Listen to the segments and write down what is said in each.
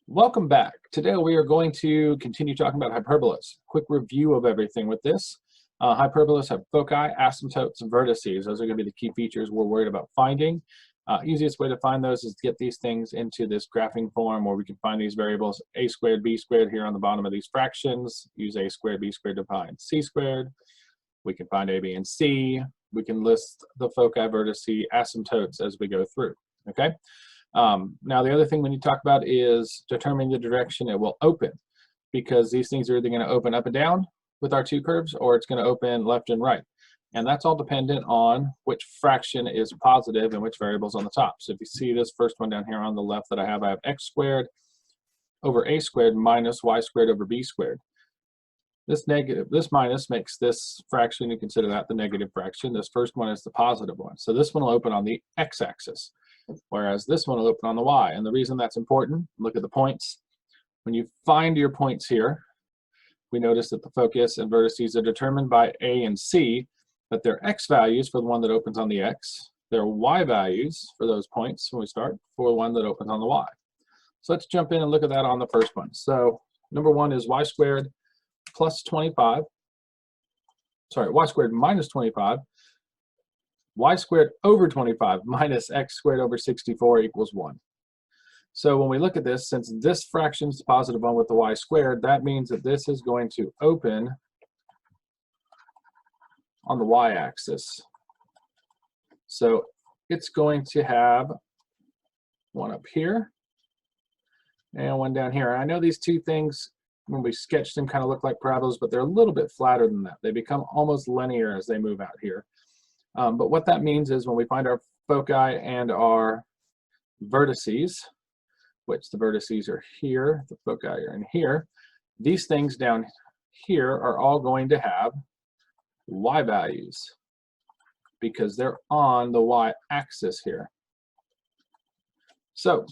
Welcome back. Today we are going to continue talking about hyperbolas. Quick review of everything with this. Hyperbolas have foci, asymptotes, and vertices. Those are going to be the key features we're worried about finding. Easiest way to find those is to get these things into this graphing form where we can find these variables a squared, b squared here on the bottom of these fractions. Use a squared, b squared to find c squared. We can find a, b, and c. We can list the foci, vertices, asymptotes as we go through. Okay. Now the other thing we need to talk about is determining the direction it will open, because these things are either going to open up and down with our two curves, or it's going to open left and right. And that's all dependent on which fraction is positive and which variable is on the top. So if you see this first one down here on the left that I have x squared over a squared minus y squared over b squared. This minus makes this fraction, you consider that the negative fraction. This first one is the positive one. So this one will open on the x-axis, whereas this one will open on the y. And the reason that's important, look at the points. When you find your points here, we notice that the focus and vertices are determined by a and c, but their x values for the one that opens on the x, their y values for those points when we start for the one that opens on the y. So let's jump in and look at that on the first one. So number one is y squared plus 25, sorry, y squared minus 25, y squared over 25 minus x squared over 64 equals 1. So when we look at this, since this fraction is the positive one with the y squared, that means that this is going to open on the y-axis. So it's going to have one up here and one down here. I know these two things, when we sketch them, kind of look like parabolas, but they're a little bit flatter than that. They become almost linear as they move out here. But what that means is when we find our foci and our vertices, which the vertices are here, the foci are in here, these things down here are all going to have y values because they're on the y-axis here. So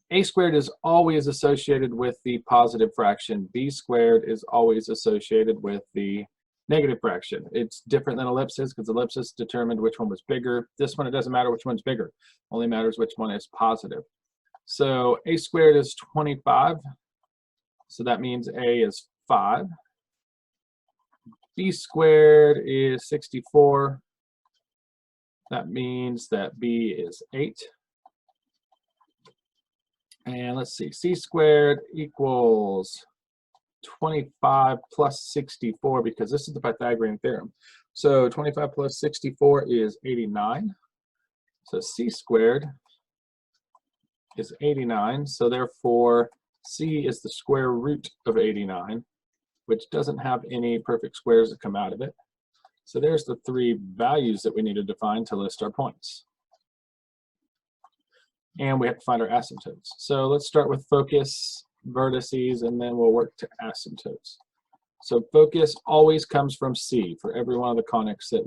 a squared is always associated with the positive fraction. B squared is always associated with the negative fraction. It's different than ellipses because ellipsis determined which one was bigger. This one, it doesn't matter which one's bigger. Only matters which one is positive. So a squared is 25. So that means a is 5. B squared is 64. That means that b is 8. And let's see, c squared equals 25 plus 64, because this is the Pythagorean theorem. So 25 plus 64 is 89. So c squared is 89. So therefore, c is the square root of 89, which doesn't have any perfect squares that come out of it. So there's the three values that we need to define to list our points. And we have to find our asymptotes. So let's start with focus, vertices, and then we'll work to asymptotes. So focus always comes from C for every one of the conics that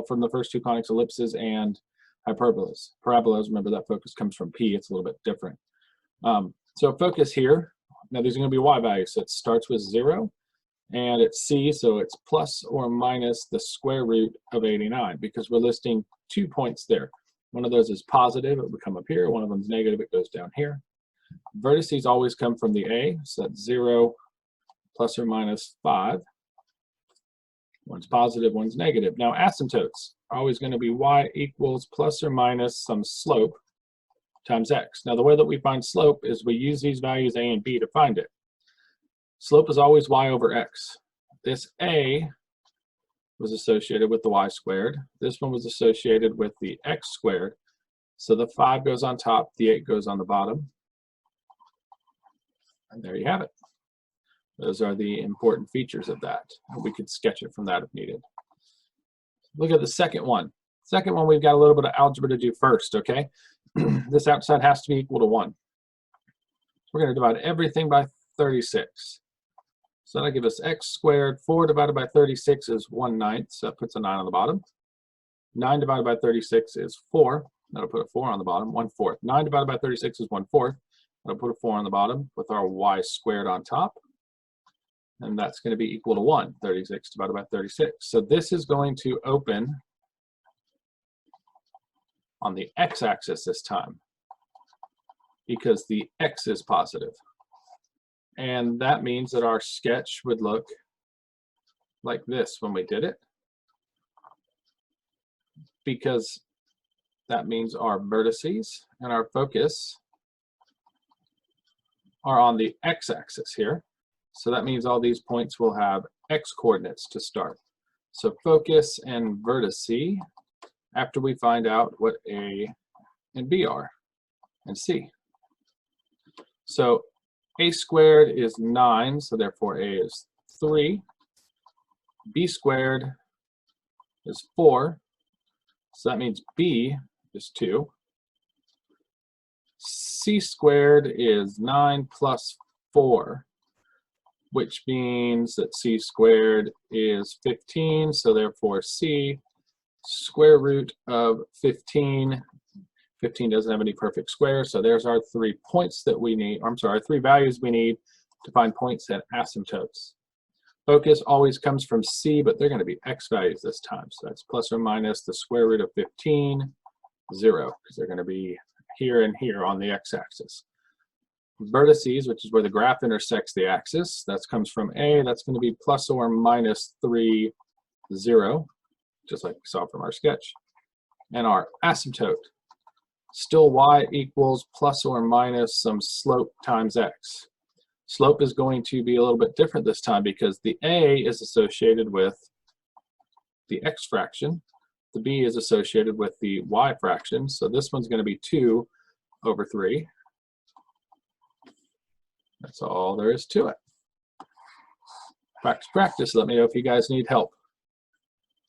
from the first two conics, ellipses and hyperbolas. Parabolas, remember that focus comes from P, it's a little bit different. So focus here, now these are going to be y values, so it starts with 0, and it's C, so it's plus or minus the square root of 89, because we're listing 2 points there. One of those is positive, it would come up here. One of them is negative, it goes down here. Vertices always come from the A, so that's 0 plus or minus 5. One's positive, one's negative. Now asymptotes are always going to be y equals plus or minus some slope times x. Now the way that we find slope is we use these values a and b to find it. Slope is always y over x. This a was associated with the y squared. This one was associated with the x squared. So the 5 goes on top, the 8 goes on the bottom. And there you have it. Those are the important features of that. We could sketch it from that if needed. Look at the second one. Second one, we've got a little bit of algebra to do first, okay? This outside has to be equal to 1. So we're going to divide everything by 36. So that'll give us x squared. 4 divided by 36 is 1/9, so that puts a 9 on the bottom. 9 divided by 36 is 4. That'll put a 4 on the bottom, 1/4. 9 divided by 36 is 1/4. That'll put a 4 on the bottom with our y squared on top. And that's going to be equal to 1, 36 divided by 36. So this is going to open on the x-axis this time. because the x is positive. And that means that our sketch would look like this when we did it, because that means our vertices and our focus are on the x-axis here. So that means all these points will have x coordinates to start. So focus and vertice after we find out what A and B are, and C. So A squared is 9, so therefore A is 3. B squared is 4, so that means B is 2. C squared is 9 plus 4, which means that C squared is 15, so therefore C square root of 15. 15 doesn't have any perfect squares, so there's our 3 points that we need, or I'm sorry, 3 values we need to find points at asymptotes. Focus always comes from C, but they're going to be x values this time. So that's plus or minus the square root of 15, 0, because they're going to be here and here on the x-axis. Vertices, which is where the graph intersects the axis, that comes from A, that's going to be plus or minus 3, 0, just like we saw from our sketch. And our asymptote, still y equals plus or minus some slope times x. Slope is going to be a little bit different this time because the A is associated with the x fraction, the B is associated with the y fraction, so this one's going to be 2 over 3. That's all there is to it. Practice, practice. Let me know if you guys need help.